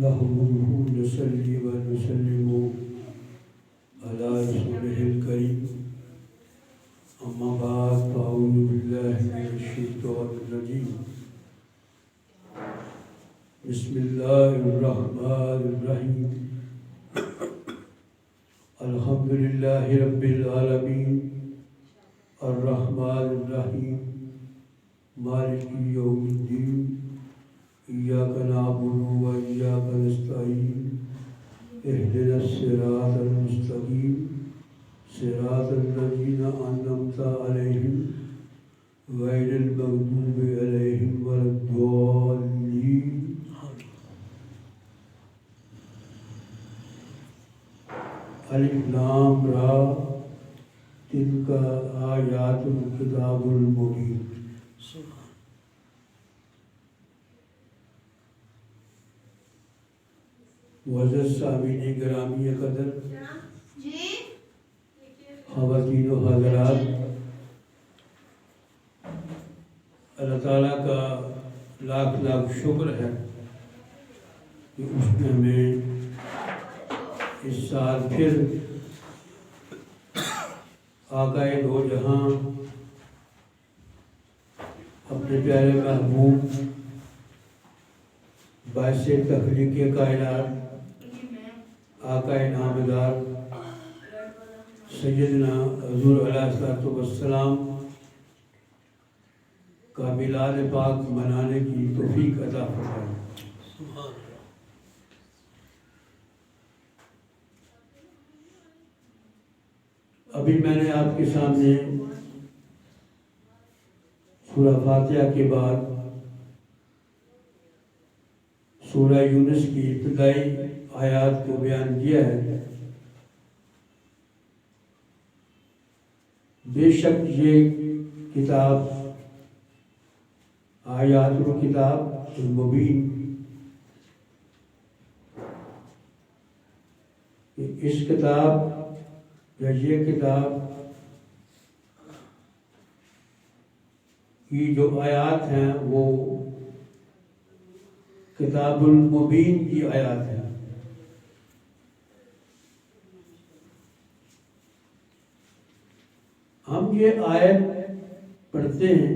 نحمده ونصلي ونسلم على رسوله الكريم أما بعد فأعوذ بالله من الشيطان الرجيم بسم الله الرحمن الرحيم الحمد لله رب العالمين الرحمن الرحيم مالك يوم الدين إياك نعبد وإياك نستعين اهدنا الصراط المستقيم صراط الذين أنعمت عليهم غير المغضوب عليهم ولا الضالين الف لام را تلك آیات الکتاب المبین. معزز سامعین گرامی قدر، خواتین و حضرات، اللہ تعالیٰ کا لاکھ لاکھ شکر ہے کہ اس نے ہمیں اس سال پھر آقائے دو جہاں اپنے پیارے محبوب باعث تخلیق کائنات آقائے نامدار سیدنا حضور علیہ الصلوۃ والسلام کا میلاد پاک منانے کی توفیق عطا فرمائے. ابھی میں نے آپ کے سامنے سورہ فاتحہ کے بعد سورہ یونس کی ابتدائی آیات کو بیان کیا ہے. بے شک یہ کتاب آیات الکتاب المبین، اس کتاب یا یہ کتاب کی جو آیات ہیں وہ کتاب المبین کی آیات ہیں. ہم یہ آیت پڑھتے ہیں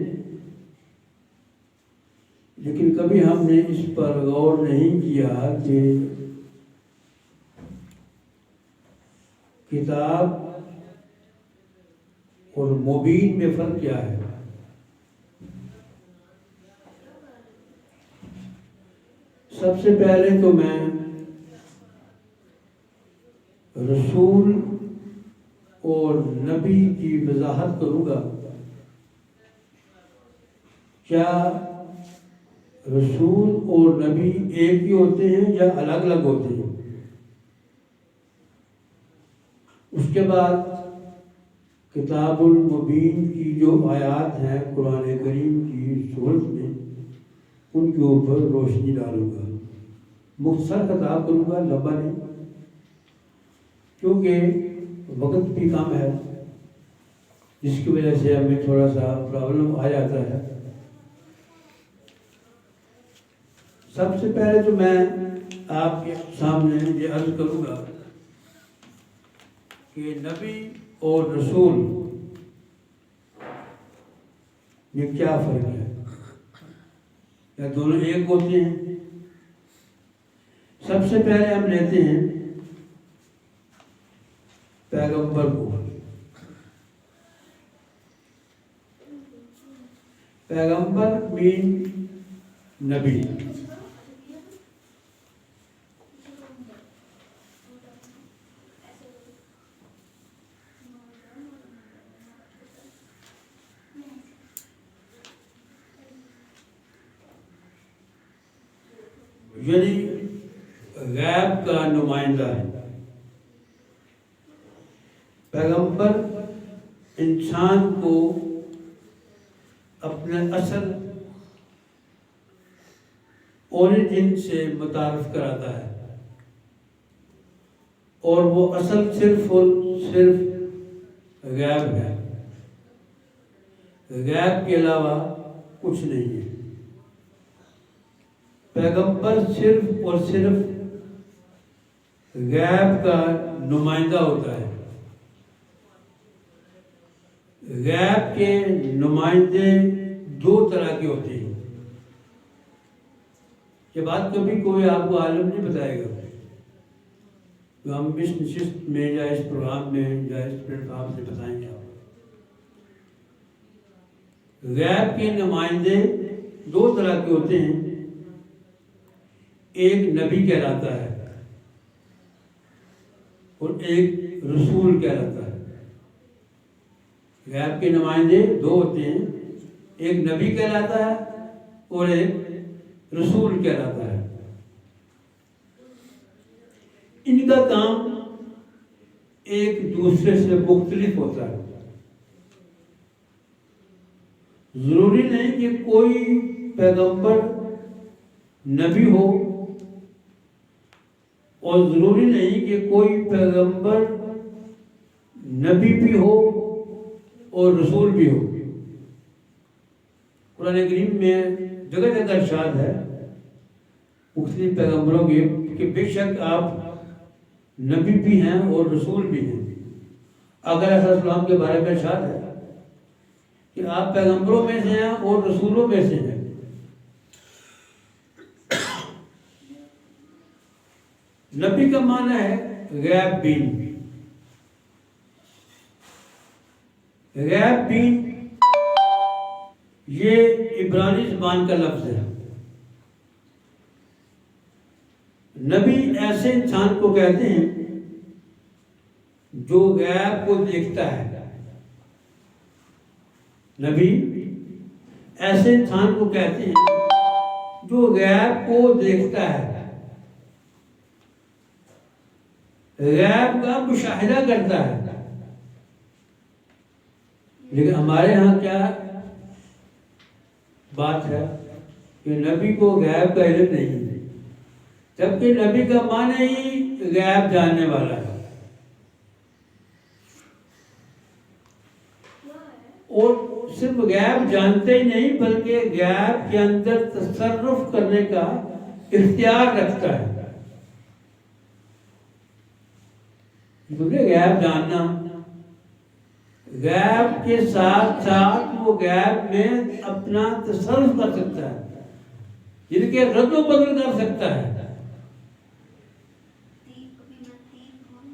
لیکن کبھی ہم نے اس پر غور نہیں کیا کہ کتاب اور مبین میں فرق کیا ہے. سب سے پہلے تو میں رسول اور نبی کی وضاحت کروں گا. کیا رسول اور نبی ایک ہی ہوتے ہیں یا الگ الگ ہوتے ہیں؟ اس کے بعد کتاب المبین کی جو آیات ہیں قرآن کریم کی صورت میں ان کے اوپر روشنی ڈالوں گا. مختصر خطاب کروں گا، لمبا نہیں، کیونکہ وقت بھی کم ہے، جس کی وجہ سے ہمیں تھوڑا سا پرابلم آ جاتا ہے. سب سے پہلے تو میں آپ کے سامنے یہ عرض کروں گا کہ نبی اور رسول یہ کیا فرق ہے؟ یا دونوں ایک ہوتے ہیں؟ سب سے پہلے ہم لیتے ہیں پیغمبر کو. پیغمبر مین نبی. یعنی غیب کا نمائندہ ہے. پیغمبر انسان کو اپنے اصل اوریجن سے متعارف کراتا ہے، اور وہ اصل صرف اور صرف غیب ہے، غیب کے علاوہ کچھ نہیں ہے. پیغمبر صرف اور صرف غیب کا نمائندہ ہوتا ہے. غیب کے نمائندے دو طرح کے ہوتے ہیں. یہ بات کبھی کوئی آپ کو عالم نہیں بتائے گا. تو ہم اس نشست میں یا اس پروگرام میں یا اس پلیٹ فارم سے بتائیں گے. غیب کے نمائندے دو طرح کے ہوتے ہیں. ایک نبی کہلاتا ہے اور ایک رسول کہلاتا ہے. غیب کے نمائندے دو ہوتے ہیں. ایک نبی کہلاتا ہے اور ایک رسول کہلاتا ہے. ان کا کام ایک دوسرے سے مختلف ہوتا ہے. ضروری نہیں کہ کوئی پیغمبر نبی ہو اور ضروری نہیں کہ کوئی پیغمبر نبی بھی ہو اور رسول بھی ہو. قرآن کریم میں جگہ جگہ ارشاد ہے مختلف پیغمبروں کے کہ بے شک آپ نبی بھی ہیں اور رسول بھی ہیں. اگر ایسا اسلام کے بارے میں ارشاد ہے کہ آپ پیغمبروں میں سے ہیں اور رسولوں میں سے ہیں. نبی کا معنی ہے غیب بین. غیب بین یہ عبرانی زبان کا لفظ ہے. نبی ایسے انسان کو کہتے ہیں جو غیب کو دیکھتا ہے. نبی ایسے انسان کو کہتے ہیں جو غیب کو دیکھتا ہے, غیب کا مشاہدہ کرتا ہے. لیکن ہمارے ہاں کیا بات ہے کہ نبی کو غیب کا علم نہیں ہے, جبکہ نبی کا معنی ہی غیب جاننے والا ہے. اور صرف غیب جانتے ہی نہیں بلکہ غیب کے اندر تصرف کرنے کا اختیار رکھتا ہے. غیب جاننا, غیب کے ساتھ ساتھ وہ غیب میں اپنا تصرف کر سکتا ہے, جن کے رد و بدل کر سکتا ہے.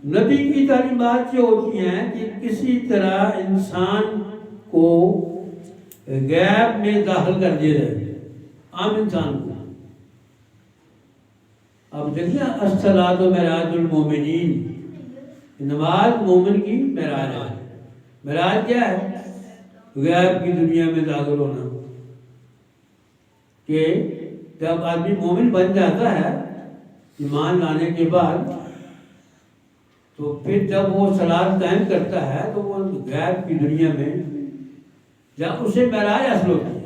نبی کی تعلیمات یہ ہوتی ہیں کہ کسی طرح انسان کو غیب میں داخل کر دیا جائے, عام انسان کو. اب دیکھیں الصلاۃ معراج المومنین, نماز مومن کی معراج ہے. معراج کیا ہے؟ غیب کی دنیا میں داخل ہونا. کہ جب آدمی مومن بن جاتا ہے ایمان لانے کے بعد, تو پھر جب وہ صلاۃ قائم کرتا ہے تو وہ غیب کی دنیا میں جب اسے معراج حاصل ہوتی ہے,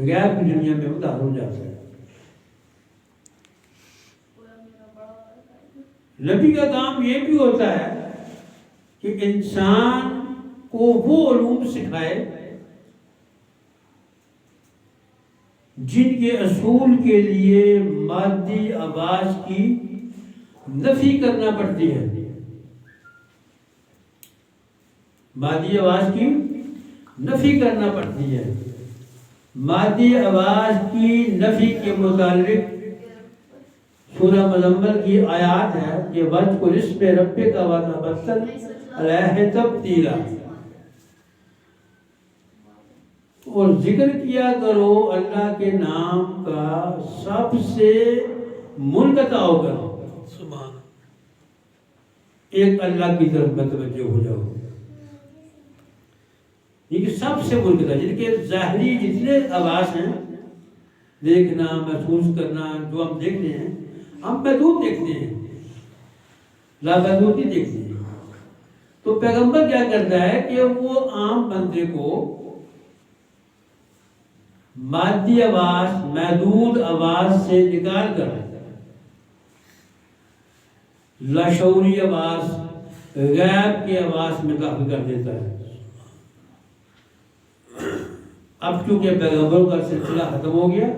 غیب کی دنیا میں وہ داخل ہو جاتا ہے. نبی کا کام یہ بھی ہوتا ہے کہ انسان کو وہ علوم سکھائے جن کے اصول کے لیے مادی آواز کی نفی کرنا پڑتی ہے. مادی آواز کی نفی کرنا پڑتی ہے. مادی آواز کی نفی کے متعلق سورہ مزمل کی آیات ہے کہ وَاذْكُرِ اسْمَ رَبِّكَ وَتَبَتَّلْ عَلَيْهِ تَبْتِيلًا, اور ذکر کیا کرو اللہ کے نام کا سب سے منقطع ہو کر. سبحان, ایک اللہ کی طرف متوجہ ہو جاؤ. یہ سب سے منقطع, جن کے ظاہری جتنے آواز ہیں, دیکھنا, محسوس کرنا, جو ہم دیکھتے ہیں ہم محدود دیکھتے ہیں, لامحدود نہیں دیکھتے ہیں. تو پیغمبر کیا کرتا ہے کہ وہ عام بندے کو مادی آواز, محدود آواز سے نکال کر لاشعوری آواز, غیب کی آواز میں داخل کر دیتا ہے. اب چونکہ پیغمبروں کا سلسلہ ختم ہو گیا,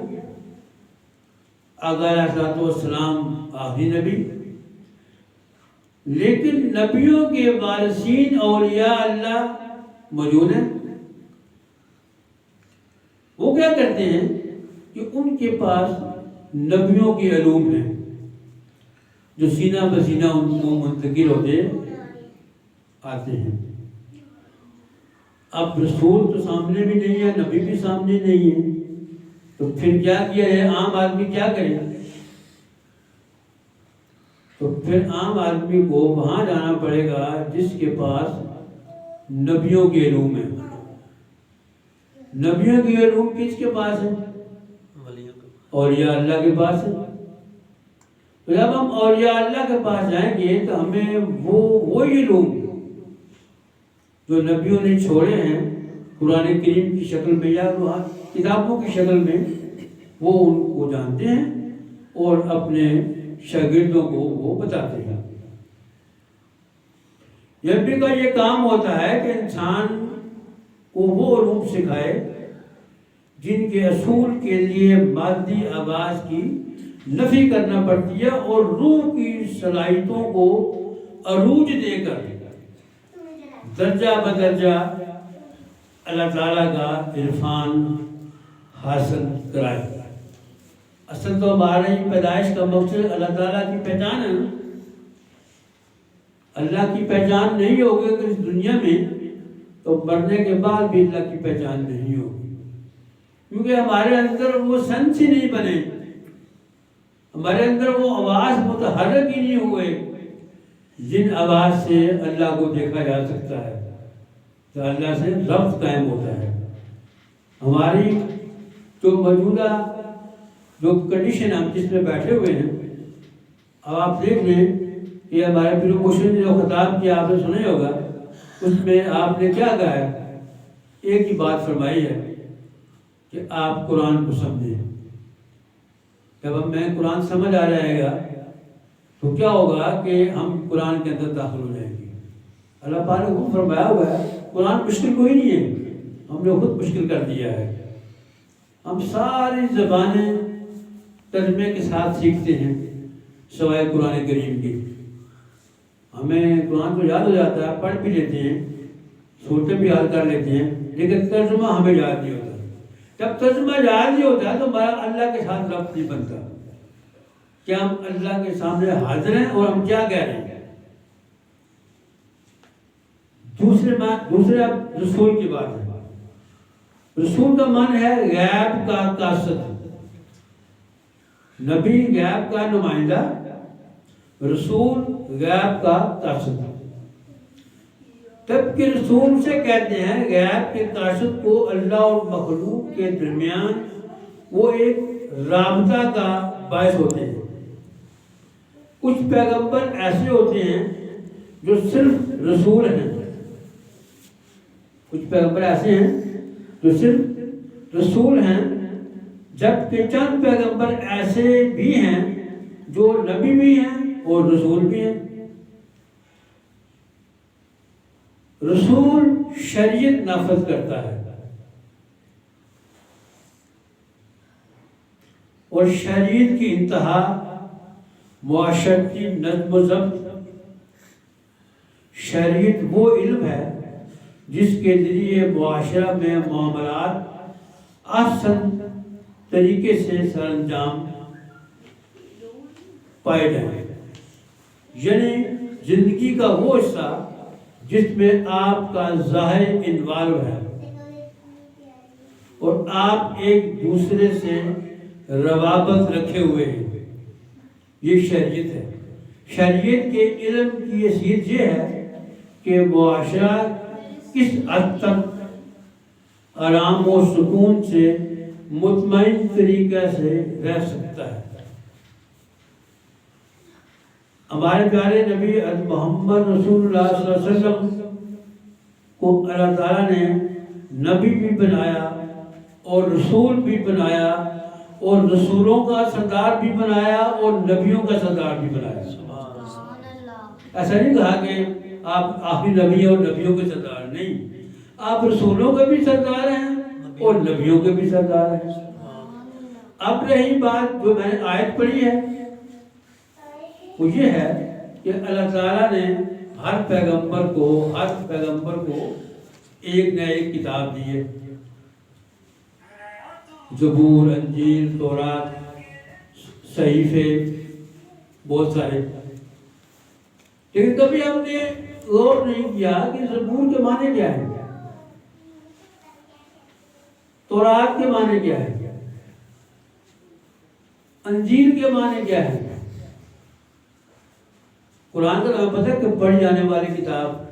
اگر علیہ السلام آخری نبی, لیکن نبیوں کے وارثین اولیاء اللہ موجود ہیں. وہ کیا کرتے ہیں کہ ان کے پاس نبیوں کے علوم ہیں جو سینہ بسینہ ان کو منتقل ہوتے آتے ہیں. اب رسول تو سامنے بھی نہیں ہے، نبی بھی سامنے نہیں ہے، تو پھر کیا کیا ہے؟ عام آدمی کیا کرے؟ تو پھر عام آدمی کو وہاں جانا پڑے گا جس کے پاس نبیوں کے علوم ہیں. نبیوں کے علوم کس کے پاس ہے؟ اولیاء اللہ کے پاس ہے. تو جب ہم اولیاء اللہ کے پاس جائیں گے تو ہمیں وہی علوم جو نبیوں نے چھوڑے ہیں قرآن کریم کی شکل میں یا کتابوں کی شکل میں، وہ ان کو جانتے ہیں اور اپنے شاگردوں کو وہ بتاتے ہیں. نبی کا یہ کام ہوتا ہے کہ انسان کو وہ علوم سکھائے جن کے اصول کے لیے مادی آواز کی نفی کرنا پڑتی ہے اور روح کی صلاحیتوں کو عروج دے کر درجہ بدرجہ اللہ تعالیٰ کا عرفان حاصل کرائے. اصل تو ہماری پیدائش کا مقصد اللہ تعالیٰ کی پہچان ہے. اللہ کی پہچان نہیں ہوگی اگر اس دنیا میں تو مرنے کے بعد بھی اللہ کی پہچان نہیں ہوگی، کیونکہ ہمارے اندر وہ سنس ہی نہیں بنے، ہمارے اندر وہ آواز متحرک ہی نہیں ہوئے جن آواز سے اللہ کو دیکھا جا سکتا ہے، تو اللہ سے ربط قائم ہوتا ہے. ہماری جو موجودہ جو کنڈیشن ہم جس میں بیٹھے ہوئے ہیں، اب آپ دیکھ لیں کہ ہمارے پروموشن نے جو خطاب کیا آپ نے سنا ہی ہوگا، اس میں آپ نے کیا کہا ہے؟ ایک ہی بات فرمائی ہے کہ آپ قرآن کو سمجھیں. جب ہمیں قرآن سمجھ آ جائے گا تو کیا ہوگا کہ ہم قرآن کے اندر داخل ہو جائیں گے. اللہ پاک نے خود فرمایا ہوا ہے قرآن مشکل کوئی نہیں ہے، ہم نے خود مشکل کر دیا ہے. ہم ساری زبانیں ترجمے کے ساتھ سیکھتے ہیں سوائے قرآن کریم کی. ہمیں قرآن کو یاد ہو جاتا ہے، پڑھ بھی لیتے ہیں، سورتیں بھی یاد کر لیتے ہیں، لیکن ترجمہ ہمیں یاد نہیں ہوتا. جب ترجمہ یاد نہیں ہوتا ہے تو ہمارا اللہ کے ساتھ ربط نہیں بنتا کہ ہم اللہ کے سامنے حاضر ہیں اور ہم کیا کہہ رہے ہیں. دوسرے اب رسول کی بات ہے. رسول کا معنی ہے غیب کا قاصد. نبی غیب کا نمائندہ، رسول غیب کا قاصد. تب کہ رسول سے کہتے ہیں غیب کے قاصد کو اللہ اور مخلوق کے درمیان وہ ایک رابطہ کا باعث ہوتے ہیں. کچھ پیغمبر ایسے ہوتے ہیں جو صرف رسول ہیں، کچھ پیغمبر ایسے ہیں جو صرف رسول ہیں، جبکہ چند پیغمبر ایسے بھی ہیں جو نبی بھی ہیں اور رسول بھی ہیں. رسول شریعت نافذ کرتا ہے اور شریعت کی انتہا معاشرتی نظم و ضبط. شریعت وہ علم ہے جس کے ذریعے معاشرہ میں معاملات احسن طریقے سے سر انجام پائے جائیں. یعنی زندگی کا وہ حصہ جس میں آپ کا ظاہر انوالو ہے اور آپ ایک دوسرے سے روابط رکھے ہوئے ہیں، یہ شریعت ہے. شریعت کے علم کی حیثیت یہ ہے کہ معاشرہ کس حد تک آرام و سکون سے مطمئن طریقے سے رہ سکتا ہے. ہمارے پیارے نبی محمد رسول اللہ صلی اللہ علیہ وسلم کو اللہ تعالیٰ نے نبی بھی بنایا اور رسول بھی بنایا اور رسولوں کا سردار بھی بنایا اور نبیوں کا سردار بھی بنایا. ایسا نہیں کہا کہ آپ آخری نبی اور نبیوں کے سردار، نہیں، آپ رسولوں کے بھی سردار ہیں اور نبیوں کے بھی سردار ہیں. اب رہی بات جو میں نے آیت پڑھی ہے وہ یہ ہے کہ اللہ تعالیٰ نے ہر پیغمبر کو ایک نہ ایک کتاب دی ہے، زبور، انجیل، تورات، صحیفے، بہت سارے. لیکن کبھی ہم نے غور نہیں کیا کہ زبور کے معنی کیا ہے، تورات کے معنی کیا ہے، انجیل کے معنی کیا ہے. قرآن کا ہمیں پتہ ہے کہ پڑھی جانے والی کتاب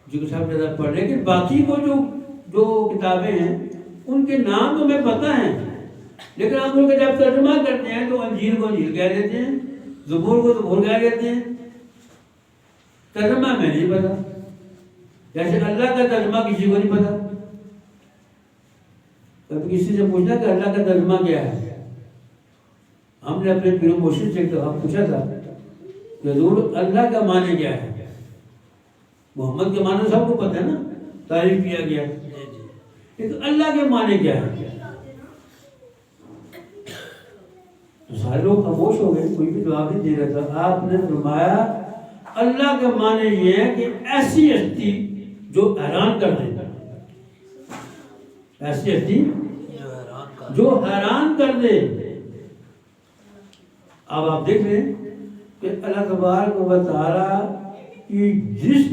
جو کہ سب زیادہ پڑھ، لیکن باقی کو جو کتابیں ہیں ان کے نام تو ہمیں پتہ ہیں، لیکن ہم ان کا جب ترجمہ کرتے ہیں تو انجیل کو انجیل کہہ دیتے ہیں، زبور کو زبور کہہ دیتے ہیں. ترجمہ میں نہیں پتا، جیسے اللہ کا ترجمہ کسی کو نہیں پتا. کبھی کسی سے پوچھنا کہ اللہ کا ترجمہ کیا ہے، ہم نے اپنے پیر و مرشد سے پوچھا تھا کہ حضور اللہ کا معنی کیا ہے. محمد کے معنی سب کو پتہ ہے نا، تعریف کیا گیا، لیکن اللہ کے معنی کیا ہے. تو سارے لوگ خاموش ہو گئے، کوئی بھی جواب نہیں دے رہا تھا. آپ نے فرمایا اللہ کا معنی یہ ہے کہ ایسی ہستی جو حیران کر دے، ایسی ہستی جو حیران کر دے. اب آپ دیکھ لیں کہ اللہ تبارک و تعالی کی جس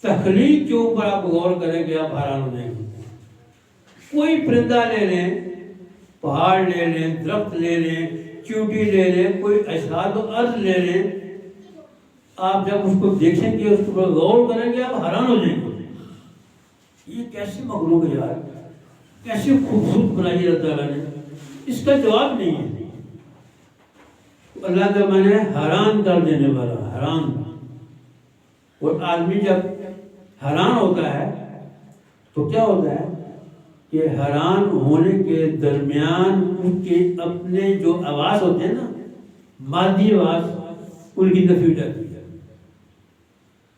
تخلیق کے اوپر آپ غور کریں کہ آپ حیران ہو جائیں گے. کوئی پرندہ لے لیں، پہاڑ لے لیں، درخت لے لیں، چیونٹی لے لیں، کوئی اجساد و ارض لے لیں، آپ جب اس کو دیکھیں گے، اس کے اوپر غور کریں گے، آپ حیران ہو جائیں گے. یہ کیسی مخلوق ہے یار، کیسی خوبصورت بنائی اللہ تعالیٰ نے. اس کا جواب نہیں ہے. اللہ کا معنی حیران کر دینے والا، حیران. اور آدمی جب حیران ہوتا ہے تو کیا ہوتا ہے کہ حیران ہونے کے درمیان ان کے اپنے جو آواز ہوتے ہیں نا، مادی آواز، ان کی نفی ہو جاتی ہے.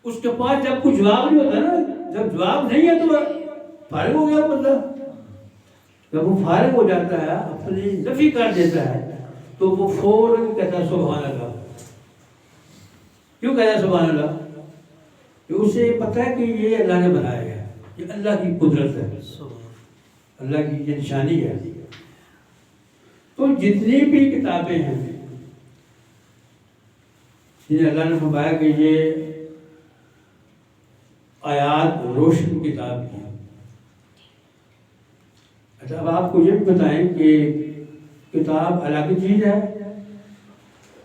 اس کے پاس جب کوئی جواب نہیں ہوتا نا، جب جواب نہیں ہے تو فارغ ہو گیا بندہ. جب وہ فارغ ہو جاتا ہے، اپنی نفی کر دیتا ہے، تو وہ فوراً کہتا ہے سبحان اللہ. کیوں کہتا ہے سبحان اللہ؟ کہ اسے پتہ ہے کہ یہ اللہ نے بنایا ہے، یہ اللہ کی قدرت ہے، اللہ کی یہ نشانی ہے. تو جتنی بھی کتابیں ہیں جنہیں اللہ نے فرمایا کہ یہ آیات روشن کتاب کی. اچھا، اب آپ کو یہ بھی بتائیں کہ کتاب الگ چیز ہے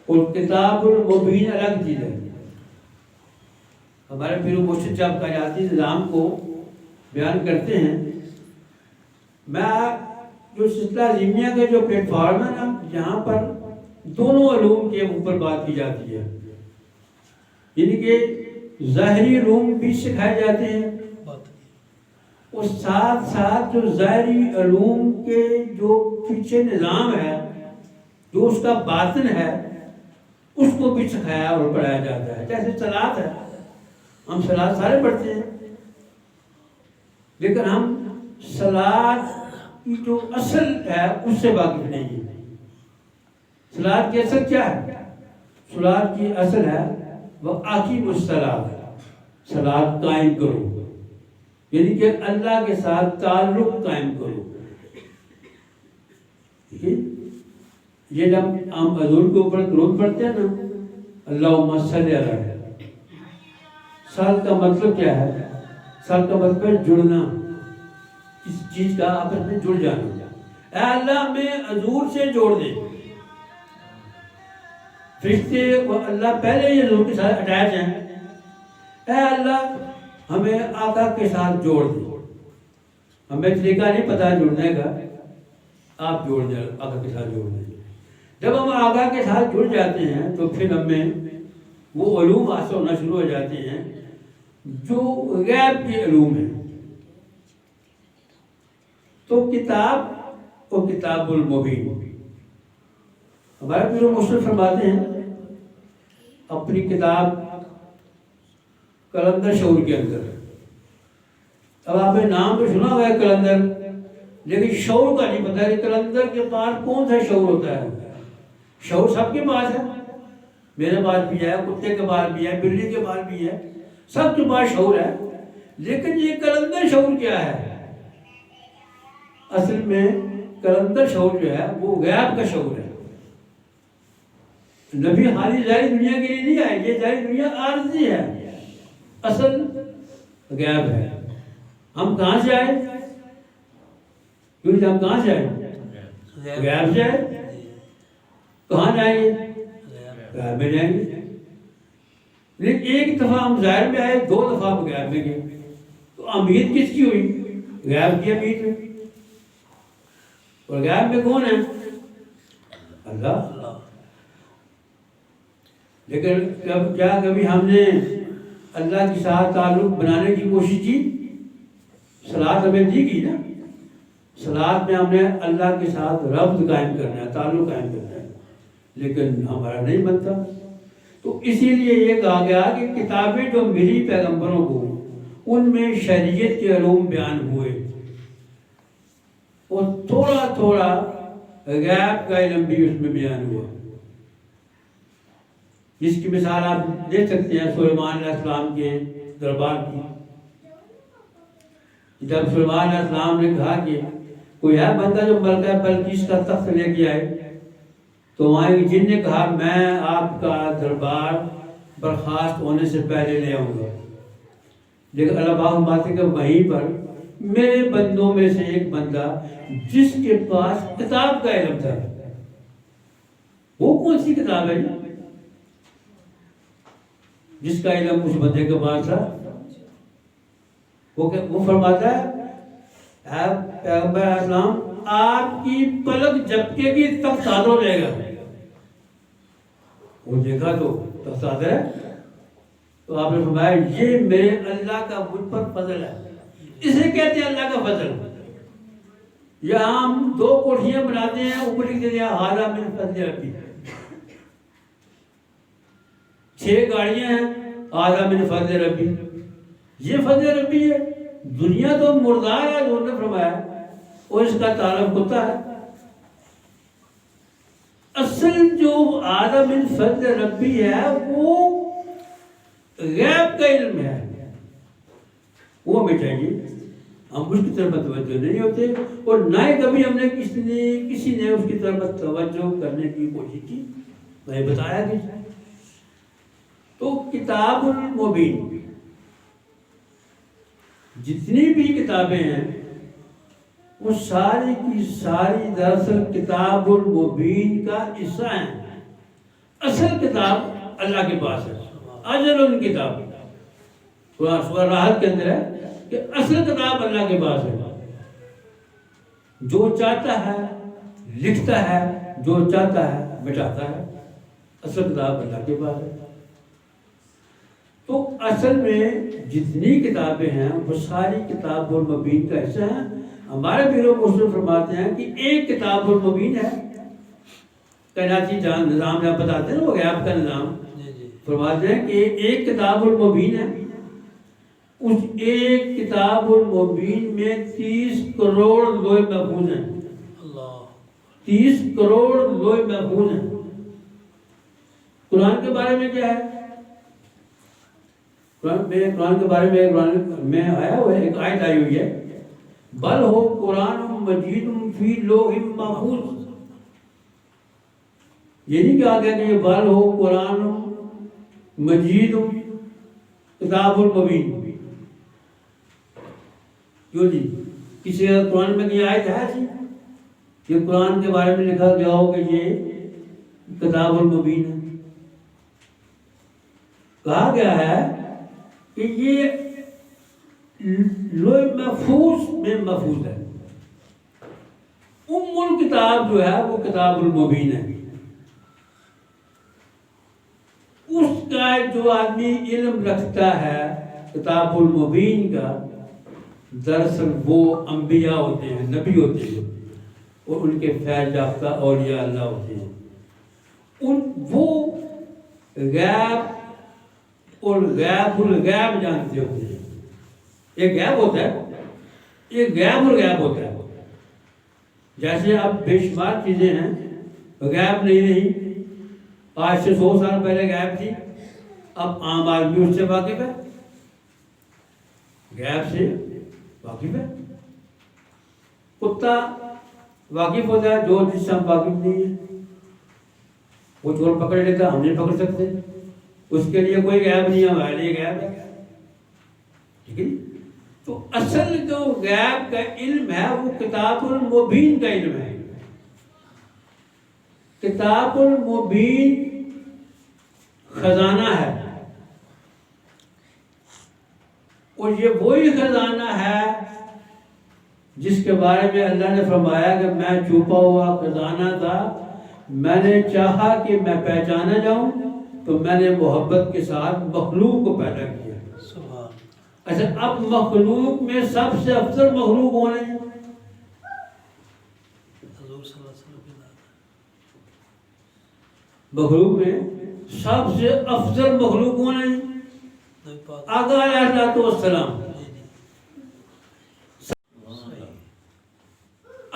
اور کتاب المبین الگ چیز ہے. ہمارے پیر و مرشد صاحب قیاسی نظام کو بیان کرتے ہیں. میں جو سلسلہ عظیمیہ کے جو پلیٹ فارم ہے نا، یہاں پر دونوں علوم کے اوپر بات کی جاتی ہے، یعنی کہ ظاہری علوم بھی سکھائے جاتے ہیں اور ساتھ ساتھ جو ظاہری علوم کے جو پیچھے نظام ہے، جو اس کا باطن ہے، اس کو بھی سکھایا اور پڑھایا جاتا ہے. جیسے صلاۃ ہے، ہم صلاۃ سارے پڑھتے ہیں، لیکن ہم صلاۃ کی جو اصل ہے اس سے واقف نہیں ہے. صلاۃ کی اصل کیا ہے؟ صلاۃ کی اصل ہے وَأَقِیمُوا الصَّلَاةَ، صلاۃ قائم کرو، یعنی کہ اللہ کے ساتھ تعلق قائم کرو. یہ جب ہم حضور کے اوپر درود پڑھتے ہیں نا، اللہم صلی علی، صل کا مطلب کیا ہے؟ صل کا مطلب ہے جڑنا، اس چیز کا آپس میں جڑ جانا. اے اللہ ہمیں حضور سے جوڑ دے. فرشتے و اللہ پہلے ہی حضور کے ساتھ اٹیچ ہیں. اے اللہ ہمیں آقا کے ساتھ جوڑ دے. ہمیں طریقہ نہیں پتا جڑنے کا، آپ جوڑ دیں، آقا کے ساتھ جوڑ دیں. جب ہم آقا کے ساتھ جڑ جاتے ہیں تو پھر ہمیں وہ علوم حاصل ہونا شروع ہو جاتے ہیں جو غیب کے علوم ہیں. تو کتاب و کتاب المبین، ہمارے پیر و مرشد فرماتے ہیں اپنی کتاب قلندر شعور کے اندر. اب آپ نے نام تو سنا ہوا ہے قلندر، لیکن شعور کا نہیں پتا کہ قلندر کے پاس کون سا شعور ہوتا ہے. شعور سب کے پاس ہے، میرے پاس بھی ہے، کتے کے پاس بھی ہے، بلی کے پاس بھی ہے، سب کے پاس شعور ہے. لیکن یہ قلندر شعور کیا ہے؟ اصل میں قلندر شعور جو ہے وہ غیب کا شعور ہے. نبی حالی ظاہری دنیا کے لیے نہیں آئے، یہ ظاہری دنیا عارضی ہے، اصل غیب ہے. ہم کہاں سے آئے؟ کیونکہ ہم کہاں سے آئے؟ غیب سے آئے. کہاں جائیں گے؟ غیب میں جائیں گے. لیکن ایک دفعہ ہم ظاہر میں آئے، 2 دفعہ ہم غیب میں گئے. تو امید کس کی ہوئی؟ غیب کی امید میں. اور غیب میں کون ہے؟ اللہ. لیکن کیا کبھی ہم نے اللہ کے ساتھ تعلق بنانے کی کوشش کی؟ صلاۃ ہمیں دی گئی نا، صلاۃ میں ہم نے اللہ کے ساتھ ربط قائم کرنا ہے، تعلق قائم کرنا ہے، لیکن ہمارا نہیں بنتا. تو اسی لیے یہ کہا گیا کہ کتابیں جو ملی پیغمبروں کو، ان میں شریعت کے علوم بیان ہوئے، اور تھوڑا تھوڑا غیب کا علم بھی اس میں بیان ہوا. جس کی مثال آپ دیکھ سکتے ہیں سلیمان علیہ السلام کے دربار کی. جب سلیمان علیہ السلام نے کہا کہ کوئی ہے بندہ جو ملکہ بلقیس کا تخت لے کے آئے، تو وہاں ایک جن نے کہا میں آپ کا دربار برخاست ہونے سے پہلے لے آؤں گا. لیکن اللہ پاک فرماتے کہ وہیں پر میرے بندوں میں سے ایک بندہ جس کے پاس کتاب کا علم تھا. وہ کون سی کتاب ہے جس کا علم اس بندے کے پاس تھا؟ وہ فرماتا ہے پیغمبر اسلام آپ کی پلک جھپکے گی تب صادر لے گا. وہ دیکھا تو تب صادر ہے. تو آپ نے فرمایا یہ میرے اللہ کا مجھ پر فضل ہے. اسے کہتے ہیں اللہ کا فضل. یہاں ہم 2 کوٹھیاں بناتے ہیں، اوپر لکھ دیتے ہیں ھذا من فضل ربی. 6 گاڑیاں ہیں، ھذا من فضل ربی. یہ فضل ربی ہے. دنیا تو مردار ہے جو نے فرمایا، اور اس کا تعلق ہوتا ہے. اصل جو ھذا من فضل ربی ہے وہ غیب کا علم ہے، وہ ہمیں چاہیے. ہم اس کی طرف توجہ نہیں ہوتے، اور نہ ہی کبھی ہم نے کسی نے اس کی طرف توجہ کرنے کی کوشش کی. میں بتایا کہ تو کتاب المبین، جتنی بھی کتابیں ہیں وہ ساری کی ساری دراصل کتاب المبین کا حصہ ہیں. اصل کتاب اللہ کے پاس ہے. اجل کتاب سورہ راحت کے اندر ہے کہ اصل کتاب اللہ کے پاس ہے. جو چاہتا ہے لکھتا ہے، جو چاہتا ہے مٹاتا ہے. اصل کتاب اللہ کے پاس ہے. تو اصل میں جتنی کتابیں ہیں وہ ساری کتاب المبین کا حصہ ہیں. ہمارے پیر و مرشد فرماتے ہیں کہ ایک کتاب المبین ہے. کائناتی نظام آپ بتاتے ہیں وہ غیب کا نظام. فرماتے ہیں کہ ایک کتاب المبین ہے. اس ایک کتاب المبین میں 30 کروڑ لوح محفوظ ہیں. 30 کروڑ لوح محفوظ ہیں. قرآن کے بارے میں کیا ہے؟ قرآن کے بارے میں قرآن میں آیا ہوا ہے، ایک آیت آئی ہوئی ہے بل ہو قرآن مجید فی لوح محفوظ. یہ نہیں کہا گیا کہ یہ بل ہو قرآن مجید کتاب المبین. کیوں جی؟ کسی قرآن میں یہ آیت ہے جی کہ قرآن کے بارے میں لکھا گیا ہو کہ یہ کتاب المبین ہے؟ کہا گیا ہے کہ یہ لوح محفوظ میں محفوظ ہے. الکتاب جو ہے وہ کتاب المبین ہے. اس کا جو آدمی علم رکھتا ہے کتاب المبین کا، دراصل وہ انبیاء ہوتے ہیں، نبی ہوتے ہیں، اور ان کے فیض یافتہ اولیاء اللہ ہوتے ہیں. وہ غیب اور غیب الغیب جانتے ہوتے ہیں. ایک غیب ہوتا ہے، ایک غیب الغیب ہوتا ہے. جیسے اب بے شمار چیزیں ہیں غیب نہیں رہی، آج سے 100 سال پہلے غائب تھی، اب عام آدمی اس سے واقف ہے، غیب سے واقف ہے۔ کتا واقف ہوتا ہے جو جس سے ہم واقف نہیں ہے، وہ چور پکڑ لیتا ہے، ہم نہیں پکڑ سکتے، اس کے لیے کوئی غیب نہیں ہے، ہمارے لیے غیب ہے، ٹھیک ہے۔ تو اصل جو غیب کا علم ہے وہ کتاب المبین کا علم ہے۔ کتاب المبین خزانہ ہے، اور یہ وہی خزانہ ہے جس کے بارے میں اللہ نے فرمایا کہ میں چھپا ہوا خزانہ تھا، میں نے چاہا کہ میں پہچانا جاؤں تو میں نے محبت کے ساتھ مخلوق کو پیدا کیا۔ اچھا، اب مخلوق میں سب سے افضل مخلوق کون ہے؟ مخلوق میں سب سے افضل مخلوق کون ہے؟ آقا علیہ السلام۔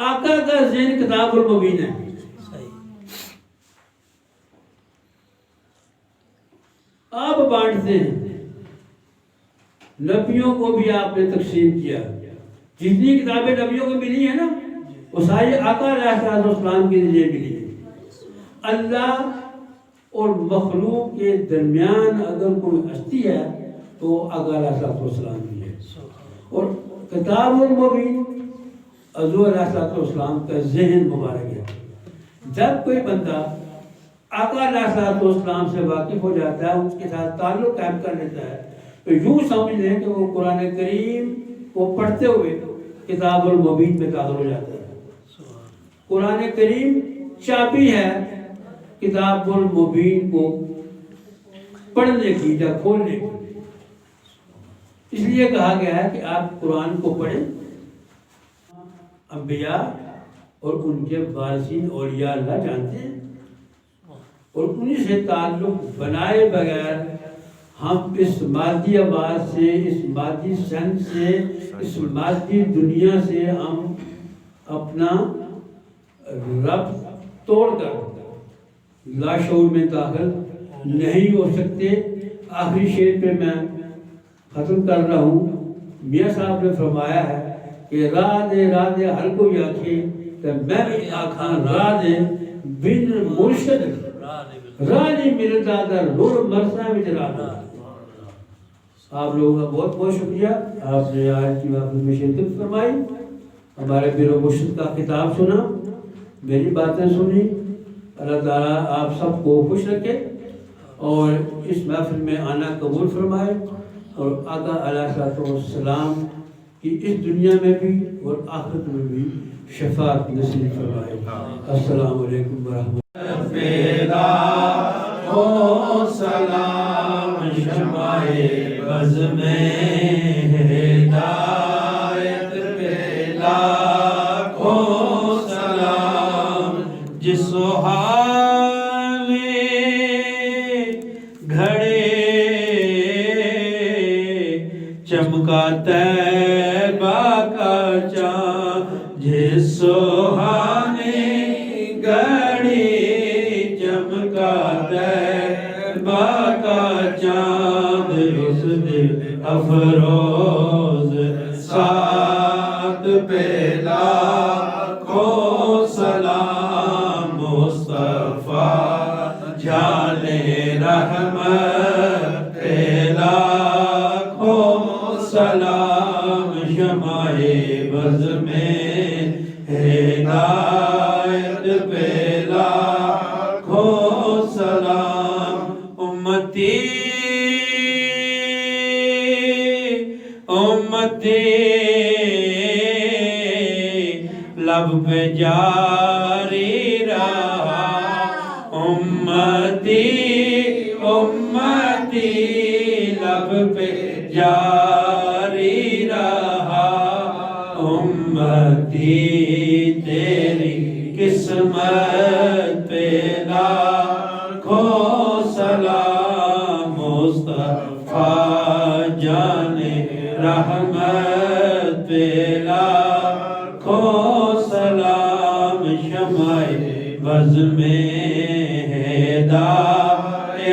آقا کا ذہن کتاب المبین ہے۔ آپ بانٹتے ہیں، نبیوں کو بھی آپ نے تقسیم کیا، جتنی کتابیں نبیوں کو ملی ہیں نا وہ ساری آقا علیہ السلام کے لیے ملی ہے۔ اللہ اور مخلوق کے درمیان اگر کوئی ہستی ہے تو آقا علیہ السلام کی ہے، اور کتاب المبین حضور علیہ السلام کا ذہن مبارک ہے۔ جب کوئی بندہ آقا علیہ السلام سے واقف ہو جاتا ہے، اس کے ساتھ تعلق قائم کر لیتا ہے، تو یوں سمجھ لیں کہ وہ قرآن کریم کو پڑھتے ہوئے کتاب المبین میں داخل ہو جاتا ہے۔ قرآن کریم چابی ہے کتاب المبین کو پڑھنے کی یا کھولنے کی۔ اس لیے کہا گیا ہے کہ آپ قرآن کو پڑھیں۔ انبیاء اور ان کے وارثین اولیاء اللہ جانتے ہیں، اور انہی سے تعلق بنائے بغیر ہم اس مادی آواز سے، اس مادی سن سے، اس مادی دنیا سے ہم اپنا رب توڑ کر لاشعور میں داخل نہیں ہو سکتے۔ آخری شعر پہ میں ختم کر رہا ہوں۔ میاں صاحب نے فرمایا ہے کہ راہ دے ہر کوئی آنکھیں کہ میں بھی آنکھاں راہ دے بن مرشد راہ نہیں ملتا در رول مرسا میں جرانا۔ آپ لوگوں کا بہت بہت شکریہ، آپ نے آج کی محفل میں شرکت فرمائی، ہمارے پیر و مرشد کا خطاب سنا، میری باتیں سنی۔ اللہ تعالیٰ آپ سب کو خوش رکھے اور اس محفل میں آنا قبول فرمائے، اور آقا علیہ السلام کی اس دنیا میں بھی اور آخرت میں بھی شفاعت نصیب فرمائے۔ السلام علیکم ورحمۃ ہو سلام شمع بز میں ہدایت پہ لاکھوں سلام، جس حال گھڑے چمکا طیبہ کا چاند، جس سہانے گھڑی چمکا طیبہ کا چاند، اس دل افروز ساتھ پہ لاکھوں سلام، مصطفیٰ جان رحمت پہ لاکھوں سلام، شمع بز میں ہدایت پہ لاکھوں سلام، امتی لب پہ جاری رہا، امتی لب پہ جاری رہا، امتی تیری قسمت پہ لاکھوں سلام، مصطفیٰ جان رحمت پہ لاکھوں سلام، شمع بز میں ہدایت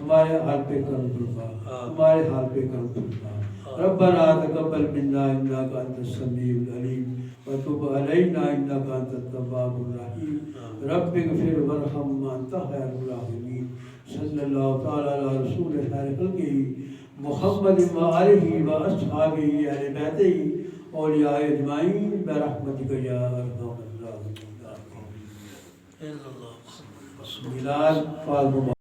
ہمارے حال پہ کرم فرما، ہمارے حال پہ کرم فرما۔ ربنا تقبل منا انك انت السميع العليم وتب علينا انك انت التواب الرحيم رب اغفر وارحم وانت خير الراحمين صلی اللہ تعالی علی رسول خیر خلقہ محمد وآلہ واصحابہ اہل بیتہ اولیاء اجمعین برحمتک یا ارحم الراحمین۔ میلاد فاطمہ